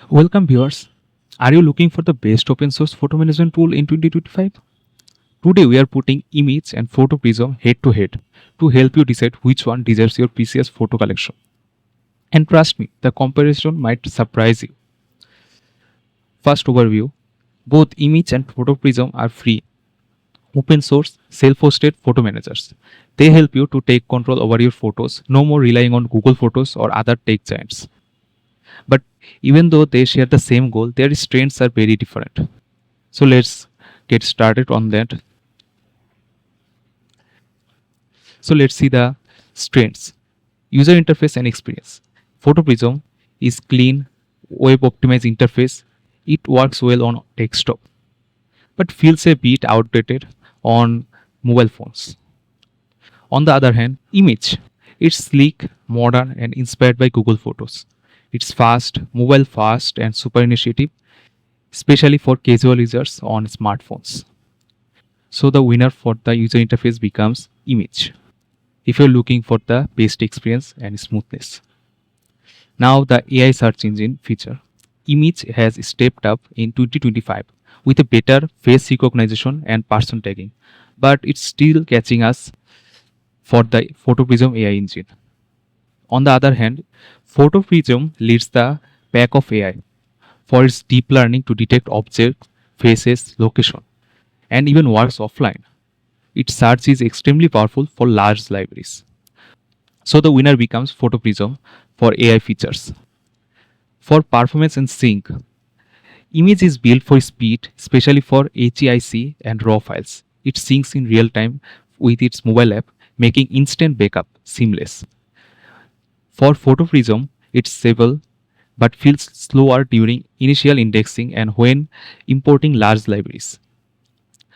Welcome viewers. Are you looking for the best open source photo management tool in 2025? Today we are putting Immich and PhotoPrism head to head to help you decide which one deserves your precious photo collection. And trust me, the comparison might surprise you. First overview. Both Immich and PhotoPrism are free, open source, self-hosted photo managers. They help you to take control over your photos, no more relying on Google Photos or other tech giants. But even though they share the same goal, their strengths are very different. So let's get started on that. So let's see the strengths. User interface and experience. PhotoPrism is clean, web optimized interface. It works well on desktop, but feels a bit outdated on mobile phones. On the other hand, Immich. It's sleek, modern, and inspired by Google Photos. It's fast, mobile fast, and super initiative, especially for casual users on smartphones. So the winner for the user interface becomes Immich, if you're looking for the best experience and smoothness. Now the AI search engine feature. Immich has stepped up in 2025 with a better face recognition and person tagging, but it's still catching us for the PhotoPrism AI engine. On the other hand, PhotoPrism leads the pack of AI for its deep learning to detect objects, faces, location, and even works offline. Its search is extremely powerful for large libraries. So the winner becomes PhotoPrism for AI features. For performance and sync, Immich is built for speed, especially for HEIC and RAW files. It syncs in real time with its mobile app, making instant backup seamless. For PhotoPrism, it's stable but feels slower during initial indexing and when importing large libraries.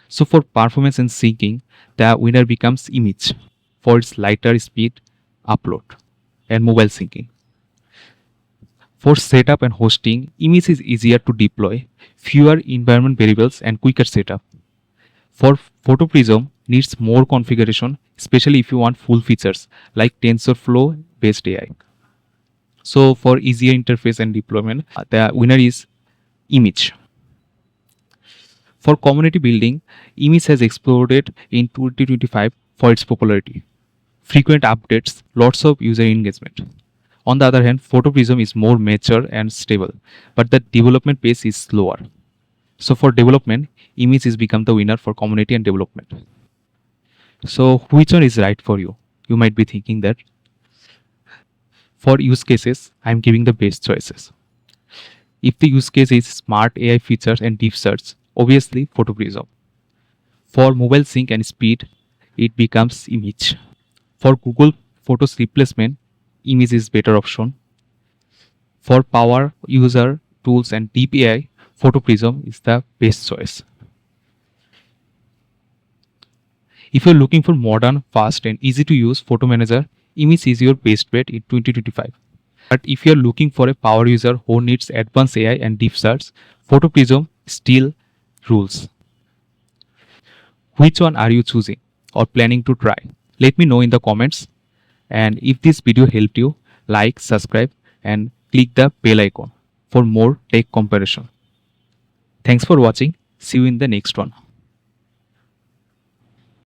So for performance and syncing, the winner becomes Immich for its lighter speed, upload, and mobile syncing. For setup and hosting, Immich is easier to deploy, fewer environment variables, and quicker setup. For PhotoPrism, needs more configuration, especially if you want full features like TensorFlow based AI. So for easier interface and deployment, the winner is Immich. For community building, Immich has exploded in 2025 for its popularity. Frequent updates, lots of user engagement. On the other hand, PhotoPrism is more mature and stable, but the development pace is slower. So for development, Immich has become the winner for community and development. So which one is right for you? You might be thinking that. For use cases, I am giving the best choices. If the use case is smart AI features and deep search, obviously PhotoPrism. For mobile sync and speed, it becomes Immich. For Google Photos replacement, Immich is better option. For power, user, tools and deep AI, PhotoPrism is the best choice. If you're looking for modern, fast and easy to use photo manager, Immich is your best bet in 2025. But if you're looking for a power user who needs advanced AI and deep search, PhotoPrism still rules. Which one are you choosing or planning to try? Let me know in the comments. And if this video helped you, like, subscribe and click the bell icon for more tech comparison. Thanks for watching. See you in the next one.